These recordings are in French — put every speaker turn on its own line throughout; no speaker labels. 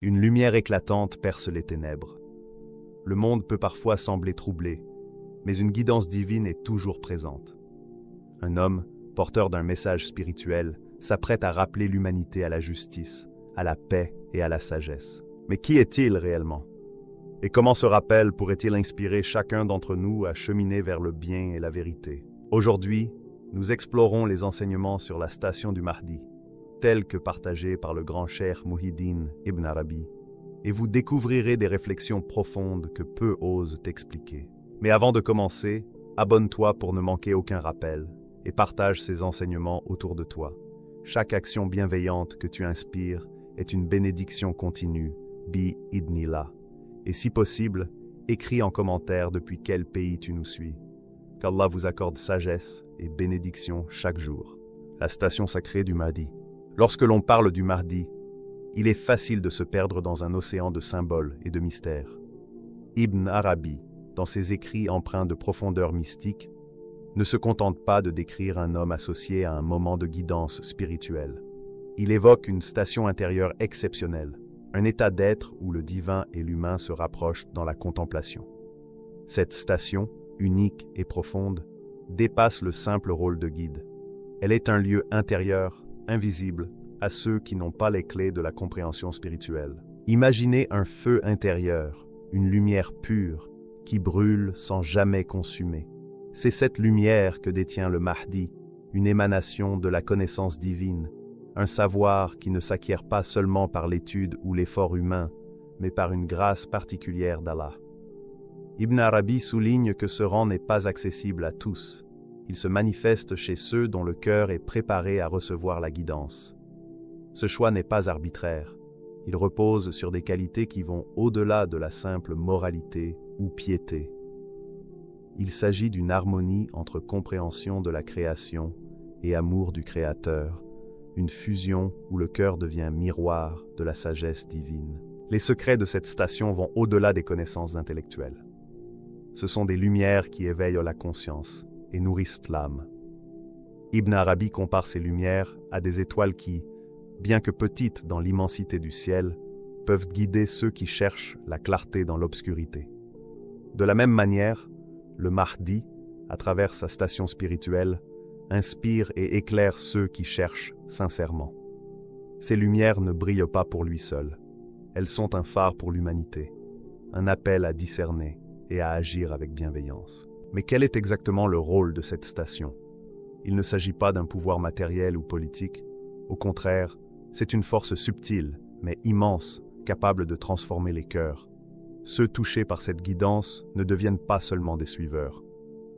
Une lumière éclatante perce les ténèbres. Le monde peut parfois sembler troublé, mais une guidance divine est toujours présente. Un homme, porteur d'un message spirituel, s'apprête à rappeler l'humanité à la justice, à la paix et à la sagesse. Mais qui est-il réellement? Et comment ce rappel pourrait-il inspirer chacun d'entre nous à cheminer vers le bien et la vérité? Aujourd'hui, nous explorons les enseignements sur la station du Mahdi, tels que partagés par le grand cheikh Muhyiddin Ibn Arabi, et vous découvrirez des réflexions profondes que peu osent t'expliquer. Mais avant de commencer, abonne-toi pour ne manquer aucun rappel et partage ces enseignements autour de toi. Chaque action bienveillante que tu inspires est une bénédiction continue, bi-idnillah. Et si possible, écris en commentaire depuis quel pays tu nous suis. Qu'Allah vous accorde sagesse et bénédiction chaque jour. La station sacrée du Mahdi. Lorsque l'on parle du Mahdi, il est facile de se perdre dans un océan de symboles et de mystères. Ibn Arabi, dans ses écrits empreints de profondeur mystique, ne se contente pas de décrire un homme associé à un moment de guidance spirituelle. Il évoque une station intérieure exceptionnelle, un état d'être où le divin et l'humain se rapprochent dans la contemplation. Cette station, unique et profonde, dépasse le simple rôle de guide. Elle est un lieu intérieur, invisible, à ceux qui n'ont pas les clés de la compréhension spirituelle. Imaginez un feu intérieur, une lumière pure, qui brûle sans jamais consumer. C'est cette lumière que détient le Mahdi, une émanation de la connaissance divine, un savoir qui ne s'acquiert pas seulement par l'étude ou l'effort humain, mais par une grâce particulière d'Allah. Ibn Arabi souligne que ce rang n'est pas accessible à tous. Il se manifeste chez ceux dont le cœur est préparé à recevoir la guidance. Ce choix n'est pas arbitraire. Il repose sur des qualités qui vont au-delà de la simple moralité ou piété. Il s'agit d'une harmonie entre compréhension de la création et amour du Créateur, une fusion où le cœur devient miroir de la sagesse divine. Les secrets de cette station vont au-delà des connaissances intellectuelles. Ce sont des lumières qui éveillent la conscience et nourrissent l'âme. Ibn Arabi compare ces lumières à des étoiles qui, bien que petites dans l'immensité du ciel, peuvent guider ceux qui cherchent la clarté dans l'obscurité. De la même manière, le Mahdi, à travers sa station spirituelle, inspire et éclaire ceux qui cherchent sincèrement. Ces lumières ne brillent pas pour lui seul. Elles sont un phare pour l'humanité, un appel à discerner et à agir avec bienveillance. Mais quel est exactement le rôle de cette station? Il ne s'agit pas d'un pouvoir matériel ou politique. Au contraire, c'est une force subtile, mais immense, capable de transformer les cœurs. Ceux touchés par cette guidance ne deviennent pas seulement des suiveurs.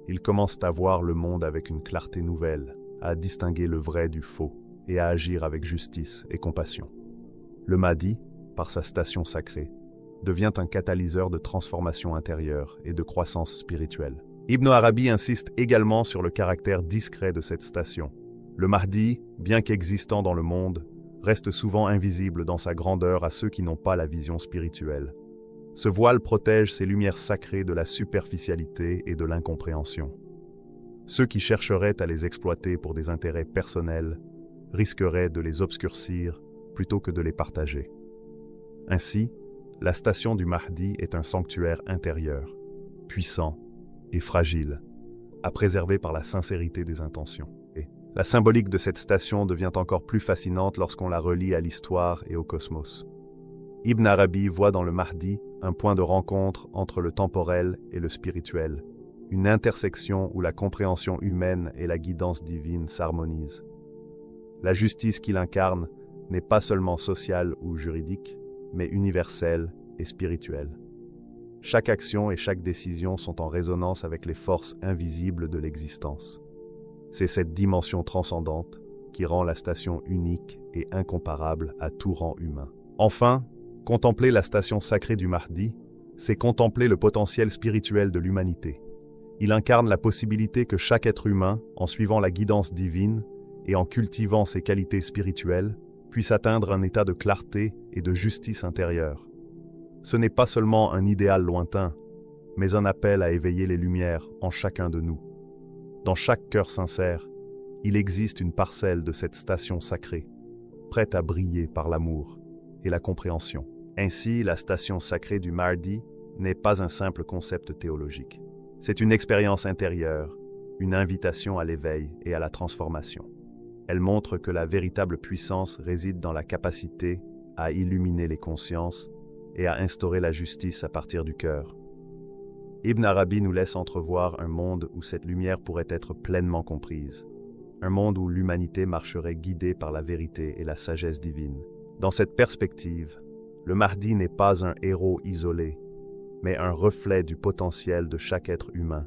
Ils commencent à voir le monde avec une clarté nouvelle, à distinguer le vrai du faux et à agir avec justice et compassion. Le Mahdi, par sa station sacrée, devient un catalyseur de transformation intérieure et de croissance spirituelle. Ibn Arabi insiste également sur le caractère discret de cette station. Le Mahdi, bien qu'existant dans le monde, reste souvent invisible dans sa grandeur à ceux qui n'ont pas la vision spirituelle. Ce voile protège ces lumières sacrées de la superficialité et de l'incompréhension. Ceux qui chercheraient à les exploiter pour des intérêts personnels risqueraient de les obscurcir plutôt que de les partager. Ainsi, la station du Mahdi est un sanctuaire intérieur, puissant et fragile, à préserver par la sincérité des intentions. Et la symbolique de cette station devient encore plus fascinante lorsqu'on la relie à l'histoire et au cosmos. Ibn Arabi voit dans le Mahdi un point de rencontre entre le temporel et le spirituel, une intersection où la compréhension humaine et la guidance divine s'harmonisent. La justice qu'il incarne n'est pas seulement sociale ou juridique, mais universelle et spirituelle. Chaque action et chaque décision sont en résonance avec les forces invisibles de l'existence. C'est cette dimension transcendante qui rend la station unique et incomparable à tout rang humain. Enfin, contempler la station sacrée du Mahdi, c'est contempler le potentiel spirituel de l'humanité. Il incarne la possibilité que chaque être humain, en suivant la guidance divine et en cultivant ses qualités spirituelles, puisse atteindre un état de clarté et de justice intérieure. Ce n'est pas seulement un idéal lointain, mais un appel à éveiller les lumières en chacun de nous. Dans chaque cœur sincère, il existe une parcelle de cette station sacrée, prête à briller par l'amour et la compréhension. Ainsi, la station sacrée du Mahdi n'est pas un simple concept théologique. C'est une expérience intérieure, une invitation à l'éveil et à la transformation. Elle montre que la véritable puissance réside dans la capacité à illuminer les consciences et à instaurer la justice à partir du cœur. Ibn Arabi nous laisse entrevoir un monde où cette lumière pourrait être pleinement comprise, un monde où l'humanité marcherait guidée par la vérité et la sagesse divine. Dans cette perspective, le Mahdi n'est pas un héros isolé, mais un reflet du potentiel de chaque être humain,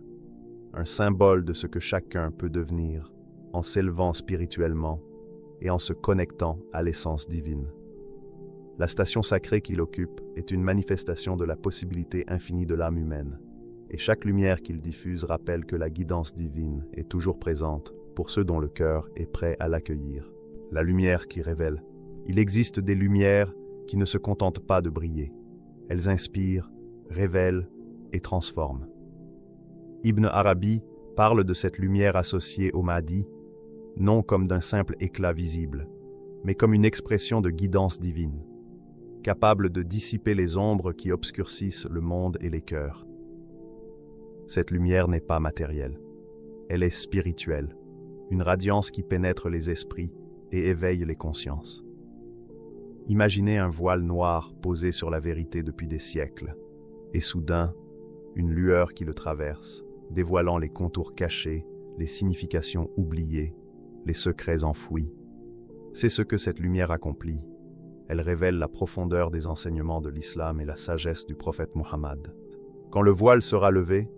un symbole de ce que chacun peut devenir en s'élevant spirituellement et en se connectant à l'essence divine. La station sacrée qu'il occupe est une manifestation de la possibilité infinie de l'âme humaine, et chaque lumière qu'il diffuse rappelle que la guidance divine est toujours présente pour ceux dont le cœur est prêt à l'accueillir. La lumière qui révèle. Il existe des lumières qui ne se contentent pas de briller. Elles inspirent, révèlent et transforment. Ibn Arabi parle de cette lumière associée au Mahdi, non comme d'un simple éclat visible, mais comme une expression de guidance divine, capable de dissiper les ombres qui obscurcissent le monde et les cœurs. Cette lumière n'est pas matérielle, elle est spirituelle, une radiance qui pénètre les esprits et éveille les consciences. Imaginez un voile noir posé sur la vérité depuis des siècles, et soudain, une lueur qui le traverse, dévoilant les contours cachés, les significations oubliées, les secrets enfouis. C'est ce que cette lumière accomplit. Elle révèle la profondeur des enseignements de l'islam et la sagesse du prophète Muhammad. Quand le voile sera levé,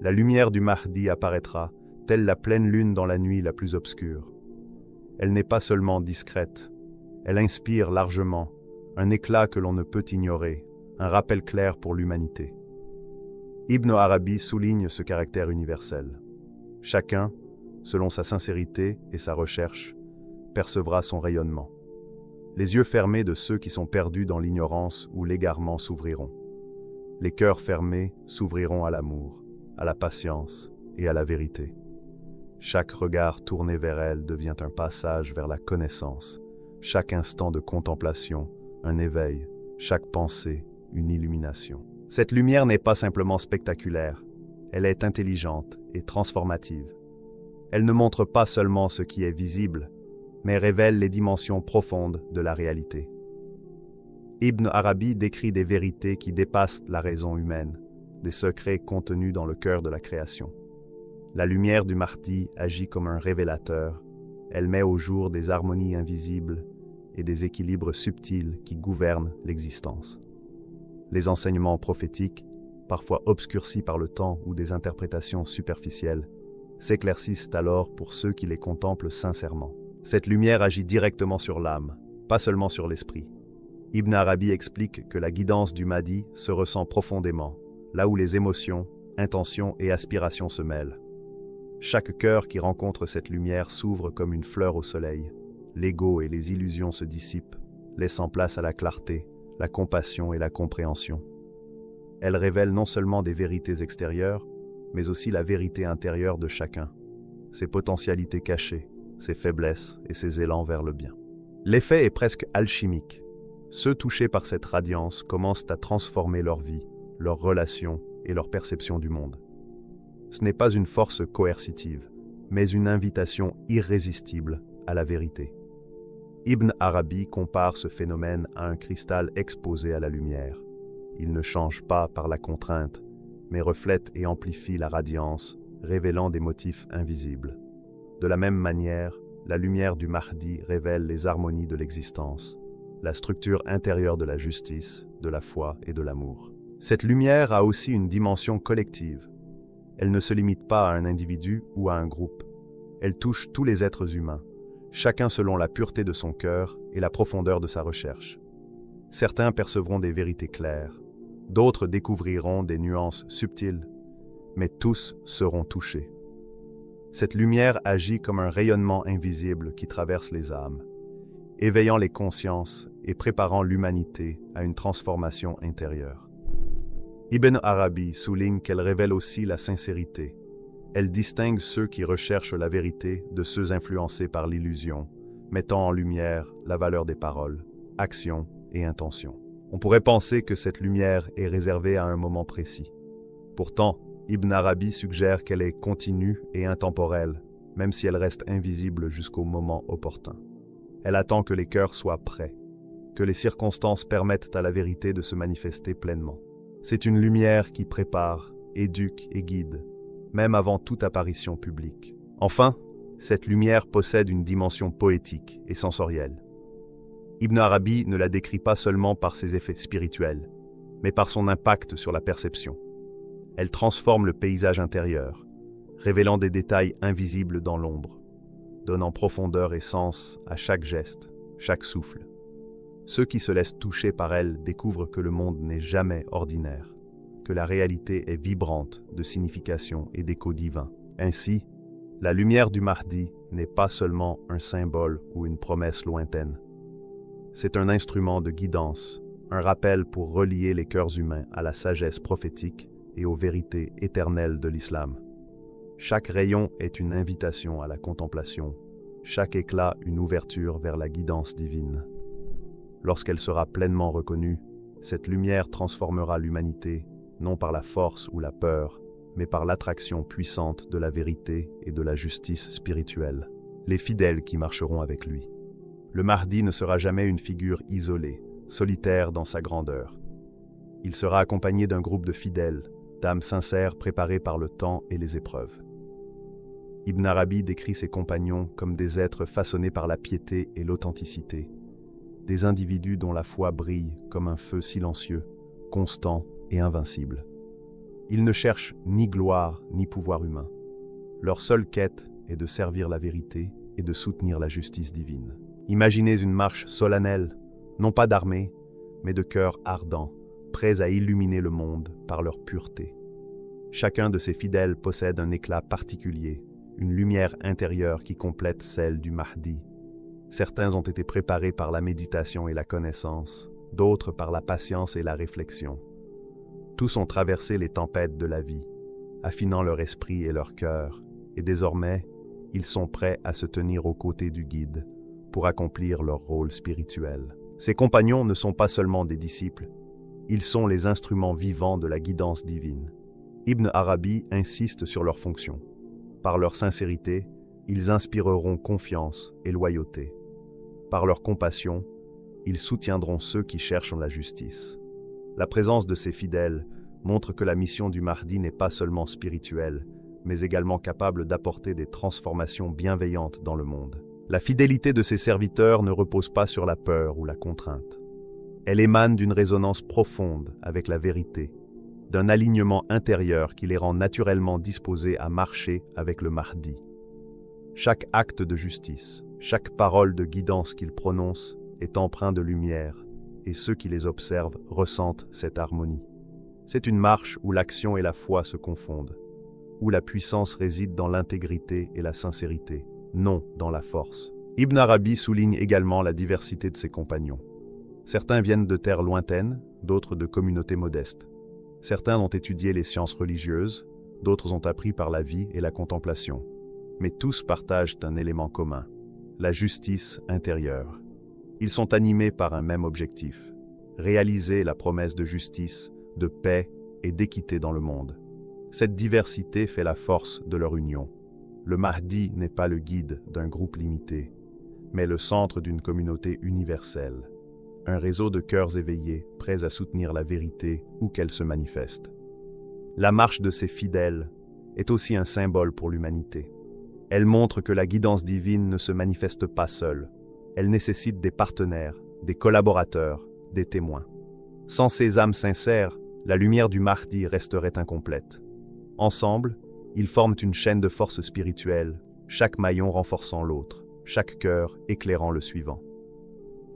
la lumière du Mahdi apparaîtra, telle la pleine lune dans la nuit la plus obscure. Elle n'est pas seulement discrète, elle inspire largement, un éclat que l'on ne peut ignorer, un rappel clair pour l'humanité. Ibn Arabi souligne ce caractère universel. Chacun, selon sa sincérité et sa recherche, percevra son rayonnement. Les yeux fermés de ceux qui sont perdus dans l'ignorance ou l'égarement s'ouvriront. Les cœurs fermés s'ouvriront à l'amour, à la patience et à la vérité. Chaque regard tourné vers elle devient un passage vers la connaissance, chaque instant de contemplation, un éveil, chaque pensée, une illumination. Cette lumière n'est pas simplement spectaculaire, elle est intelligente et transformative. Elle ne montre pas seulement ce qui est visible, mais révèle les dimensions profondes de la réalité. Ibn Arabi décrit des vérités qui dépassent la raison humaine, des secrets contenus dans le cœur de la création. La lumière du Mahdi agit comme un révélateur, elle met au jour des harmonies invisibles et des équilibres subtils qui gouvernent l'existence. Les enseignements prophétiques, parfois obscurcis par le temps ou des interprétations superficielles, s'éclaircissent alors pour ceux qui les contemplent sincèrement. Cette lumière agit directement sur l'âme, pas seulement sur l'esprit. Ibn Arabi explique que la guidance du Mahdi se ressent profondément, là où les émotions, intentions et aspirations se mêlent. Chaque cœur qui rencontre cette lumière s'ouvre comme une fleur au soleil. L'ego et les illusions se dissipent, laissant place à la clarté, la compassion et la compréhension. Elle révèle non seulement des vérités extérieures, mais aussi la vérité intérieure de chacun, ses potentialités cachées, ses faiblesses et ses élans vers le bien. L'effet est presque alchimique. Ceux touchés par cette radiance commencent à transformer leur vie, leurs relations et leur perception du monde. Ce n'est pas une force coercitive, mais une invitation irrésistible à la vérité. Ibn Arabi compare ce phénomène à un cristal exposé à la lumière. Il ne change pas par la contrainte, mais reflète et amplifie la radiance, révélant des motifs invisibles. De la même manière, la lumière du Mahdi révèle les harmonies de l'existence, la structure intérieure de la justice, de la foi et de l'amour. Cette lumière a aussi une dimension collective. Elle ne se limite pas à un individu ou à un groupe. Elle touche tous les êtres humains, chacun selon la pureté de son cœur et la profondeur de sa recherche. Certains percevront des vérités claires, d'autres découvriront des nuances subtiles, mais tous seront touchés. Cette lumière agit comme un rayonnement invisible qui traverse les âmes, éveillant les consciences et préparant l'humanité à une transformation intérieure. Ibn Arabi souligne qu'elle révèle aussi la sincérité. Elle distingue ceux qui recherchent la vérité de ceux influencés par l'illusion, mettant en lumière la valeur des paroles, actions et intentions. On pourrait penser que cette lumière est réservée à un moment précis. Pourtant, Ibn Arabi suggère qu'elle est continue et intemporelle, même si elle reste invisible jusqu'au moment opportun. Elle attend que les cœurs soient prêts, que les circonstances permettent à la vérité de se manifester pleinement. C'est une lumière qui prépare, éduque et guide, même avant toute apparition publique. Enfin, cette lumière possède une dimension poétique et sensorielle. Ibn Arabi ne la décrit pas seulement par ses effets spirituels, mais par son impact sur la perception. Elle transforme le paysage intérieur, révélant des détails invisibles dans l'ombre, donnant profondeur et sens à chaque geste, chaque souffle. Ceux qui se laissent toucher par elle découvrent que le monde n'est jamais ordinaire, que la réalité est vibrante de signification et d'écho divin. Ainsi, la lumière du Mahdi n'est pas seulement un symbole ou une promesse lointaine. C'est un instrument de guidance, un rappel pour relier les cœurs humains à la sagesse prophétique et aux vérités éternelles de l'islam. Chaque rayon est une invitation à la contemplation, chaque éclat une ouverture vers la guidance divine. Lorsqu'elle sera pleinement reconnue, cette lumière transformera l'humanité, non par la force ou la peur, mais par l'attraction puissante de la vérité et de la justice spirituelle, les fidèles qui marcheront avec lui. Le Mahdi ne sera jamais une figure isolée, solitaire dans sa grandeur. Il sera accompagné d'un groupe de fidèles, d'âmes sincères préparées par le temps et les épreuves. Ibn Arabi décrit ses compagnons comme des êtres façonnés par la piété et l'authenticité, des individus dont la foi brille comme un feu silencieux, constant et invincible. Ils ne cherchent ni gloire ni pouvoir humain. Leur seule quête est de servir la vérité et de soutenir la justice divine. Imaginez une marche solennelle, non pas d'armée, mais de cœurs ardents, prêts à illuminer le monde par leur pureté. Chacun de ces fidèles possède un éclat particulier, une lumière intérieure qui complète celle du Mahdi. Certains ont été préparés par la méditation et la connaissance, d'autres par la patience et la réflexion. Tous ont traversé les tempêtes de la vie, affinant leur esprit et leur cœur, et désormais, ils sont prêts à se tenir aux côtés du guide pour accomplir leur rôle spirituel. Ces compagnons ne sont pas seulement des disciples, ils sont les instruments vivants de la guidance divine. Ibn Arabi insiste sur leur fonction. Par leur sincérité, ils inspireront confiance et loyauté. Par leur compassion, ils soutiendront ceux qui cherchent la justice. La présence de ces fidèles montre que la mission du Mahdi n'est pas seulement spirituelle, mais également capable d'apporter des transformations bienveillantes dans le monde. La fidélité de ses serviteurs ne repose pas sur la peur ou la contrainte. Elle émane d'une résonance profonde avec la vérité, d'un alignement intérieur qui les rend naturellement disposés à marcher avec le Mahdi. Chaque acte de justice, chaque parole de guidance qu'ils prononcent est empreint de lumière, et ceux qui les observent ressentent cette harmonie. C'est une marche où l'action et la foi se confondent, où la puissance réside dans l'intégrité et la sincérité, non dans la force. Ibn Arabi souligne également la diversité de ses compagnons. Certains viennent de terres lointaines, d'autres de communautés modestes. Certains ont étudié les sciences religieuses, d'autres ont appris par la vie et la contemplation. Mais tous partagent un élément commun, la justice intérieure. Ils sont animés par un même objectif, réaliser la promesse de justice, de paix et d'équité dans le monde. Cette diversité fait la force de leur union. Le Mahdi n'est pas le guide d'un groupe limité, mais le centre d'une communauté universelle, un réseau de cœurs éveillés, prêts à soutenir la vérité où qu'elle se manifeste. La marche de ces fidèles est aussi un symbole pour l'humanité. Elle montre que la guidance divine ne se manifeste pas seule. Elle nécessite des partenaires, des collaborateurs, des témoins. Sans ces âmes sincères, la lumière du Mahdi resterait incomplète. Ensemble, ils forment une chaîne de force spirituelle, chaque maillon renforçant l'autre, chaque cœur éclairant le suivant.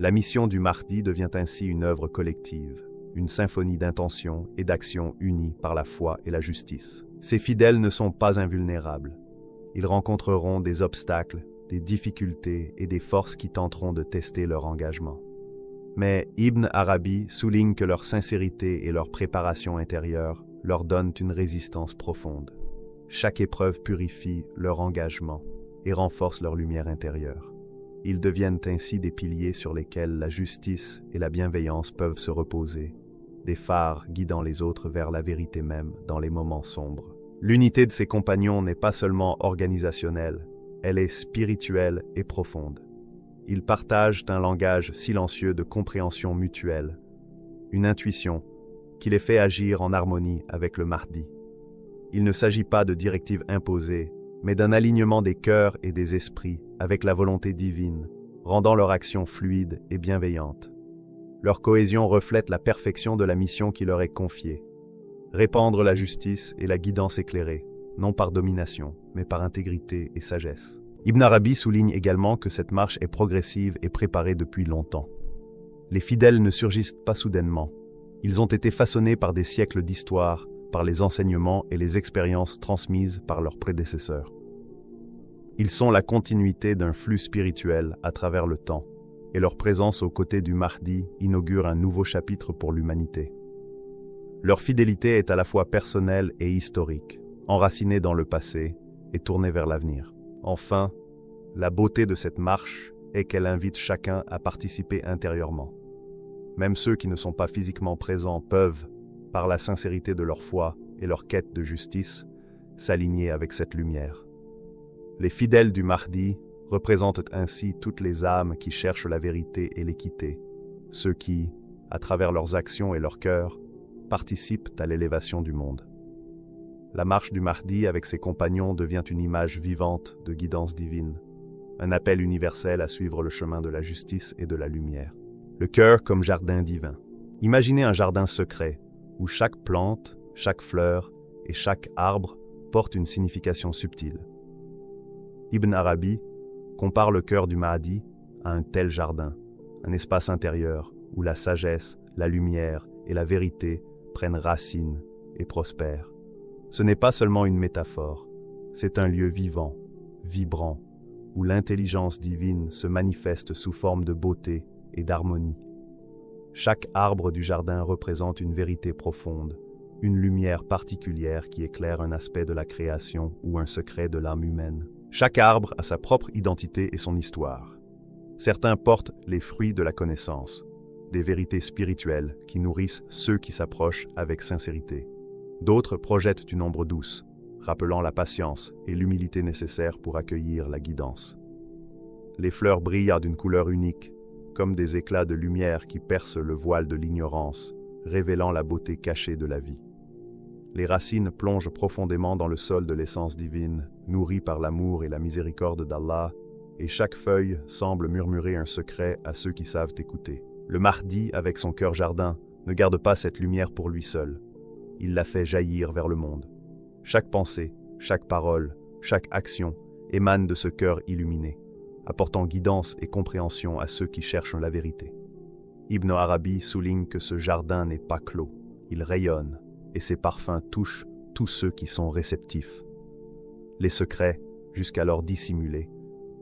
La mission du Mahdi devient ainsi une œuvre collective, une symphonie d'intentions et d'actions unies par la foi et la justice. Ces fidèles ne sont pas invulnérables. Ils rencontreront des obstacles, des difficultés et des forces qui tenteront de tester leur engagement. Mais Ibn Arabi souligne que leur sincérité et leur préparation intérieure leur donnent une résistance profonde. Chaque épreuve purifie leur engagement et renforce leur lumière intérieure. Ils deviennent ainsi des piliers sur lesquels la justice et la bienveillance peuvent se reposer, des phares guidant les autres vers la vérité même dans les moments sombres. L'unité de ces compagnons n'est pas seulement organisationnelle, elle est spirituelle et profonde. Ils partagent un langage silencieux de compréhension mutuelle, une intuition qui les fait agir en harmonie avec le Mahdi. Il ne s'agit pas de directives imposées, mais d'un alignement des cœurs et des esprits avec la volonté divine, rendant leur action fluide et bienveillante. Leur cohésion reflète la perfection de la mission qui leur est confiée. Répandre la justice et la guidance éclairée, non par domination, mais par intégrité et sagesse. Ibn Arabi souligne également que cette marche est progressive et préparée depuis longtemps. Les fidèles ne surgissent pas soudainement. Ils ont été façonnés par des siècles d'histoire, par les enseignements et les expériences transmises par leurs prédécesseurs. Ils sont la continuité d'un flux spirituel à travers le temps, et leur présence aux côtés du Mahdi inaugure un nouveau chapitre pour l'humanité. Leur fidélité est à la fois personnelle et historique, enracinée dans le passé et tournée vers l'avenir. Enfin, la beauté de cette marche est qu'elle invite chacun à participer intérieurement. Même ceux qui ne sont pas physiquement présents peuvent, par la sincérité de leur foi et leur quête de justice, s'aligner avec cette lumière. Les fidèles du Mahdi représentent ainsi toutes les âmes qui cherchent la vérité et l'équité, ceux qui, à travers leurs actions et leur cœur, participent à l'élévation du monde. La marche du Mahdi avec ses compagnons devient une image vivante de guidance divine, un appel universel à suivre le chemin de la justice et de la lumière. Le cœur comme jardin divin. Imaginez un jardin secret, où chaque plante, chaque fleur et chaque arbre porte une signification subtile. Ibn Arabi compare le cœur du Mahdi à un tel jardin, un espace intérieur où la sagesse, la lumière et la vérité prennent racine et prospèrent. Ce n'est pas seulement une métaphore, c'est un lieu vivant, vibrant, où l'intelligence divine se manifeste sous forme de beauté et d'harmonie. Chaque arbre du jardin représente une vérité profonde, une lumière particulière qui éclaire un aspect de la création ou un secret de l'âme humaine. Chaque arbre a sa propre identité et son histoire. Certains portent les fruits de la connaissance, des vérités spirituelles qui nourrissent ceux qui s'approchent avec sincérité. D'autres projettent une ombre douce, rappelant la patience et l'humilité nécessaires pour accueillir la guidance. Les fleurs brillent d'une couleur unique, comme des éclats de lumière qui percent le voile de l'ignorance, révélant la beauté cachée de la vie. Les racines plongent profondément dans le sol de l'essence divine, nourrie par l'amour et la miséricorde d'Allah, et chaque feuille semble murmurer un secret à ceux qui savent écouter. Le Mahdi, avec son cœur jardin, ne garde pas cette lumière pour lui seul. Il la fait jaillir vers le monde. Chaque pensée, chaque parole, chaque action émane de ce cœur illuminé, apportant guidance et compréhension à ceux qui cherchent la vérité. Ibn Arabi souligne que ce jardin n'est pas clos, il rayonne, et ses parfums touchent tous ceux qui sont réceptifs. Les secrets, jusqu'alors dissimulés,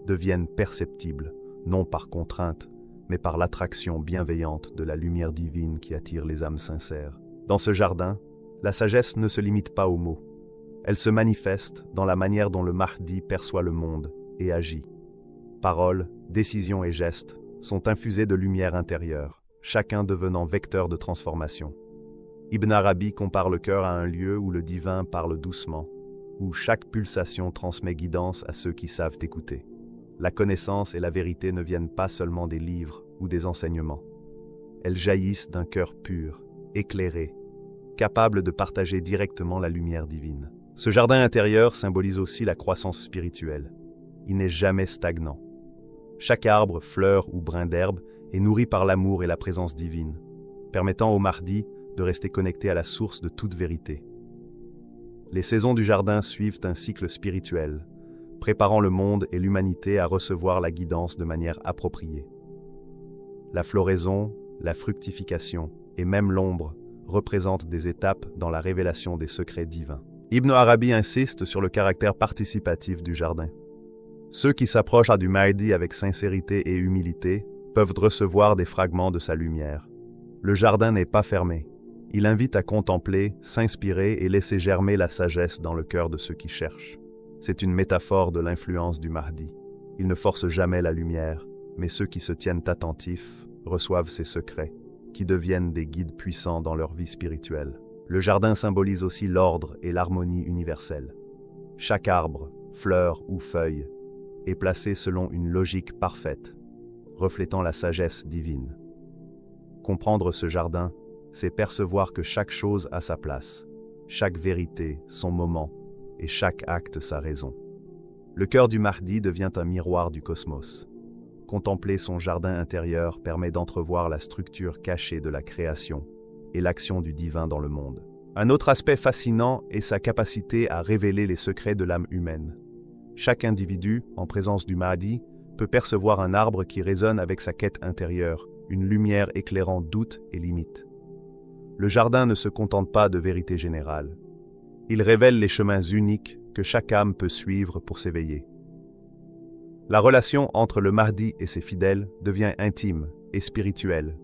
deviennent perceptibles, non par contrainte, mais par l'attraction bienveillante de la lumière divine qui attire les âmes sincères. Dans ce jardin, la sagesse ne se limite pas aux mots. Elle se manifeste dans la manière dont le Mahdi perçoit le monde et agit. Paroles, décisions et gestes sont infusés de lumière intérieure, chacun devenant vecteur de transformation. Ibn Arabi compare le cœur à un lieu où le divin parle doucement, où chaque pulsation transmet guidance à ceux qui savent écouter. La connaissance et la vérité ne viennent pas seulement des livres ou des enseignements. Elles jaillissent d'un cœur pur, éclairé, capable de partager directement la lumière divine. Ce jardin intérieur symbolise aussi la croissance spirituelle. Il n'est jamais stagnant. Chaque arbre, fleur ou brin d'herbe est nourri par l'amour et la présence divine, permettant au Mahdi de rester connecté à la source de toute vérité. Les saisons du jardin suivent un cycle spirituel, préparant le monde et l'humanité à recevoir la guidance de manière appropriée. La floraison, la fructification et même l'ombre représentent des étapes dans la révélation des secrets divins. Ibn Arabi insiste sur le caractère participatif du jardin. Ceux qui s'approchent du Mahdi avec sincérité et humilité peuvent recevoir des fragments de sa lumière. Le jardin n'est pas fermé. Il invite à contempler, s'inspirer et laisser germer la sagesse dans le cœur de ceux qui cherchent. C'est une métaphore de l'influence du Mahdi. Il ne force jamais la lumière, mais ceux qui se tiennent attentifs reçoivent ses secrets, qui deviennent des guides puissants dans leur vie spirituelle. Le jardin symbolise aussi l'ordre et l'harmonie universelle. Chaque arbre, fleur ou feuille est placé selon une logique parfaite, reflétant la sagesse divine. Comprendre ce jardin, c'est percevoir que chaque chose a sa place, chaque vérité son moment et chaque acte sa raison. Le cœur du Mahdi devient un miroir du cosmos. Contempler son jardin intérieur permet d'entrevoir la structure cachée de la création et l'action du divin dans le monde. Un autre aspect fascinant est sa capacité à révéler les secrets de l'âme humaine. Chaque individu, en présence du Mahdi, peut percevoir un arbre qui résonne avec sa quête intérieure, une lumière éclairant doutes et limites. Le jardin ne se contente pas de vérité générale. Il révèle les chemins uniques que chaque âme peut suivre pour s'éveiller. La relation entre le Mahdi et ses fidèles devient intime et spirituelle,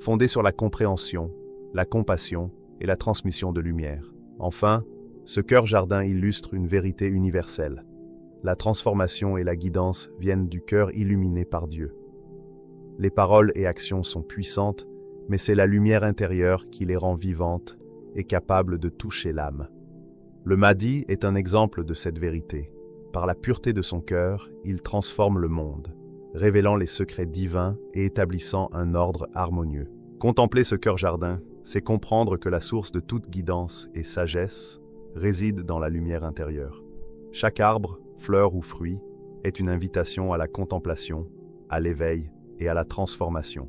fondée sur la compréhension, la compassion et la transmission de lumière. Enfin, ce cœur-jardin illustre une vérité universelle. La transformation et la guidance viennent du cœur illuminé par Dieu. Les paroles et actions sont puissantes, mais c'est la lumière intérieure qui les rend vivantes et capables de toucher l'âme. Le Mahdi est un exemple de cette vérité. Par la pureté de son cœur, il transforme le monde, révélant les secrets divins et établissant un ordre harmonieux. Contempler ce cœur-jardin, c'est comprendre que la source de toute guidance et sagesse réside dans la lumière intérieure. Chaque arbre, fleur ou fruit est une invitation à la contemplation, à l'éveil et à la transformation.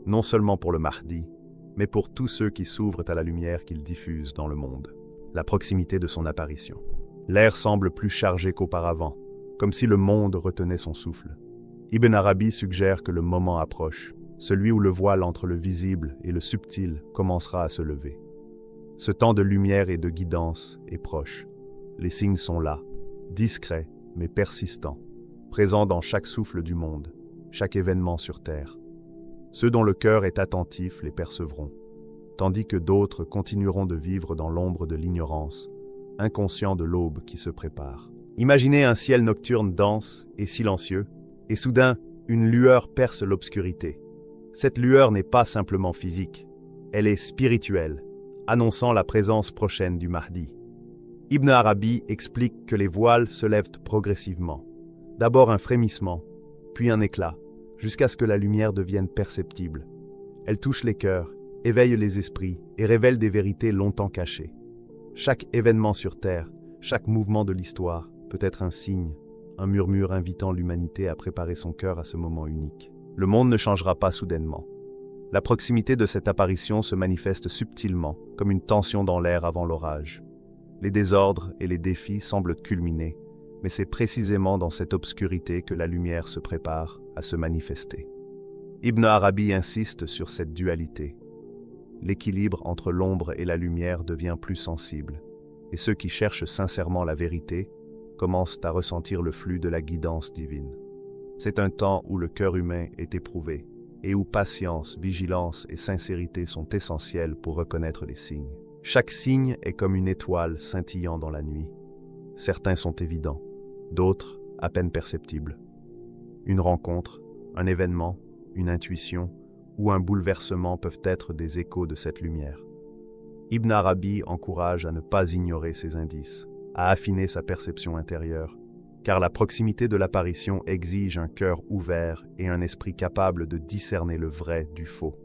Non seulement pour le Mahdi, mais pour tous ceux qui s'ouvrent à la lumière qu'il diffuse dans le monde. La proximité de son apparition. L'air semble plus chargé qu'auparavant, comme si le monde retenait son souffle. Ibn Arabi suggère que le moment approche, celui où le voile entre le visible et le subtil commencera à se lever. Ce temps de lumière et de guidance est proche. Les signes sont là, discrets mais persistants, présents dans chaque souffle du monde, chaque événement sur terre. Ceux dont le cœur est attentif les percevront, tandis que d'autres continueront de vivre dans l'ombre de l'ignorance, inconscients de l'aube qui se prépare. Imaginez un ciel nocturne dense et silencieux, et soudain, une lueur perce l'obscurité. Cette lueur n'est pas simplement physique, elle est spirituelle, annonçant la présence prochaine du Mahdi. Ibn Arabi explique que les voiles se lèvent progressivement. D'abord un frémissement, puis un éclat, jusqu'à ce que la lumière devienne perceptible. Elle touche les cœurs, éveille les esprits et révèle des vérités longtemps cachées. Chaque événement sur Terre, chaque mouvement de l'histoire peut être un signe, un murmure invitant l'humanité à préparer son cœur à ce moment unique. Le monde ne changera pas soudainement. La proximité de cette apparition se manifeste subtilement, comme une tension dans l'air avant l'orage. Les désordres et les défis semblent culminer, mais c'est précisément dans cette obscurité que la lumière se prépare à se manifester. Ibn Arabi insiste sur cette dualité. L'équilibre entre l'ombre et la lumière devient plus sensible, et ceux qui cherchent sincèrement la vérité commencent à ressentir le flux de la guidance divine. C'est un temps où le cœur humain est éprouvé, et où patience, vigilance et sincérité sont essentielles pour reconnaître les signes. Chaque signe est comme une étoile scintillant dans la nuit. Certains sont évidents, d'autres à peine perceptibles. Une rencontre, un événement, une intuition ou un bouleversement peuvent être des échos de cette lumière. Ibn Arabi encourage à ne pas ignorer ces indices, à affiner sa perception intérieure, car la proximité de l'apparition exige un cœur ouvert et un esprit capable de discerner le vrai du faux.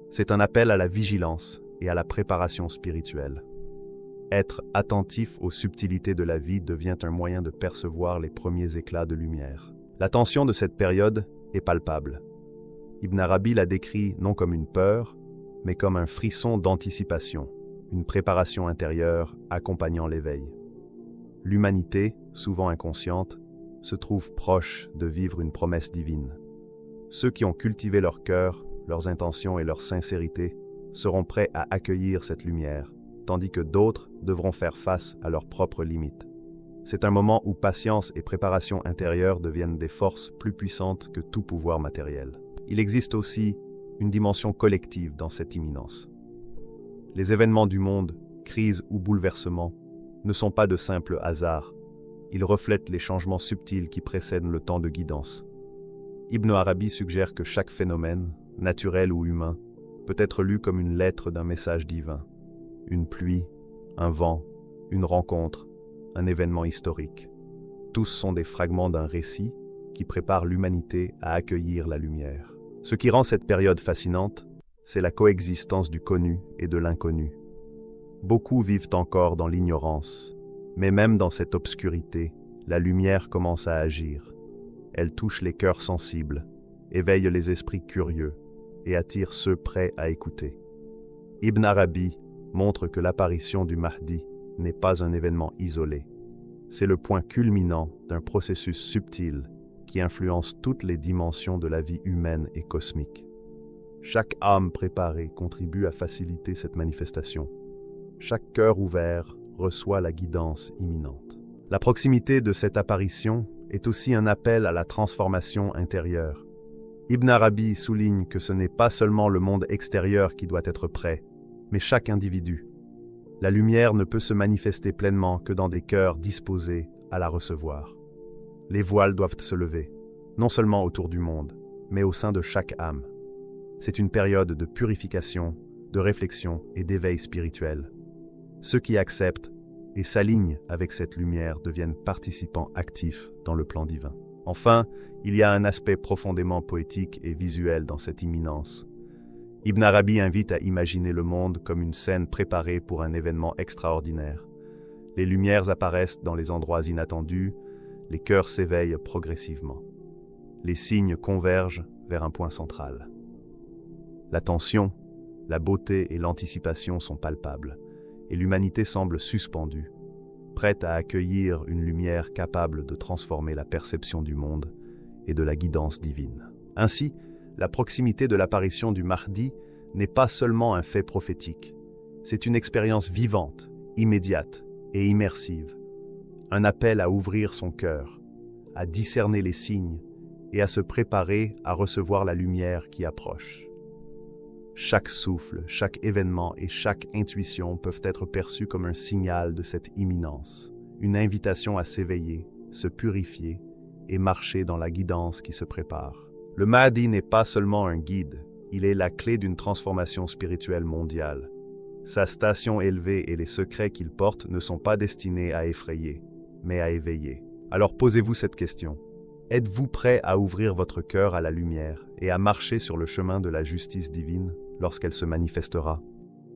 C'est un appel à la vigilance et à la préparation spirituelle. Être attentif aux subtilités de la vie devient un moyen de percevoir les premiers éclats de lumière. La tension de cette période est palpable. Ibn Arabi la décrit non comme une peur, mais comme un frisson d'anticipation, une préparation intérieure accompagnant l'éveil. L'humanité, souvent inconsciente, se trouve proche de vivre une promesse divine. Ceux qui ont cultivé leur cœur, leurs intentions et leur sincérité seront prêts à accueillir cette lumière, tandis que d'autres devront faire face à leurs propres limites. C'est un moment où patience et préparation intérieure deviennent des forces plus puissantes que tout pouvoir matériel. Il existe aussi une dimension collective dans cette imminence. Les événements du monde, crises ou bouleversements, ne sont pas de simples hasards. il reflète les changements subtils qui précèdent le temps de guidance. Ibn Arabi suggère que chaque phénomène, naturel ou humain, peut être lu comme une lettre d'un message divin. Une pluie, un vent, une rencontre, un événement historique. Tous sont des fragments d'un récit qui prépare l'humanité à accueillir la lumière. Ce qui rend cette période fascinante, c'est la coexistence du connu et de l'inconnu. Beaucoup vivent encore dans l'ignorance, mais même dans cette obscurité, la lumière commence à agir. Elle touche les cœurs sensibles, éveille les esprits curieux et attire ceux prêts à écouter. Ibn Arabi montre que l'apparition du Mahdi n'est pas un événement isolé. C'est le point culminant d'un processus subtil qui influence toutes les dimensions de la vie humaine et cosmique. Chaque âme préparée contribue à faciliter cette manifestation. Chaque cœur ouvert reçoit la guidance imminente. La proximité de cette apparition est aussi un appel à la transformation intérieure. Ibn Arabi souligne que ce n'est pas seulement le monde extérieur qui doit être prêt, mais chaque individu. La lumière ne peut se manifester pleinement que dans des cœurs disposés à la recevoir. Les voiles doivent se lever, non seulement autour du monde, mais au sein de chaque âme. C'est une période de purification, de réflexion et d'éveil spirituel. Ceux qui acceptent et s'alignent avec cette lumière deviennent participants actifs dans le plan divin. Enfin, il y a un aspect profondément poétique et visuel dans cette imminence. Ibn Arabi invite à imaginer le monde comme une scène préparée pour un événement extraordinaire. Les lumières apparaissent dans les endroits inattendus, les cœurs s'éveillent progressivement. Les signes convergent vers un point central. La tension, la beauté et l'anticipation sont palpables, et l'humanité semble suspendue, prête à accueillir une lumière capable de transformer la perception du monde et de la guidance divine. Ainsi, la proximité de l'apparition du Mahdi n'est pas seulement un fait prophétique, c'est une expérience vivante, immédiate et immersive, un appel à ouvrir son cœur, à discerner les signes et à se préparer à recevoir la lumière qui approche. Chaque souffle, chaque événement et chaque intuition peuvent être perçus comme un signal de cette imminence, une invitation à s'éveiller, se purifier et marcher dans la guidance qui se prépare. Le Mahdi n'est pas seulement un guide, il est la clé d'une transformation spirituelle mondiale. Sa station élevée et les secrets qu'il porte ne sont pas destinés à effrayer, mais à éveiller. Alors posez-vous cette question. Êtes-vous prêt à ouvrir votre cœur à la lumière et à marcher sur le chemin de la justice divine lorsqu'elle se manifestera?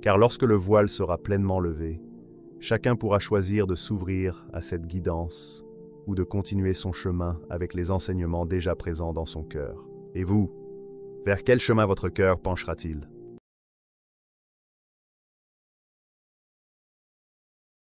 Car lorsque le voile sera pleinement levé, chacun pourra choisir de s'ouvrir à cette guidance ou de continuer son chemin avec les enseignements déjà présents dans son cœur. Et vous, vers quel chemin votre cœur penchera-t-il?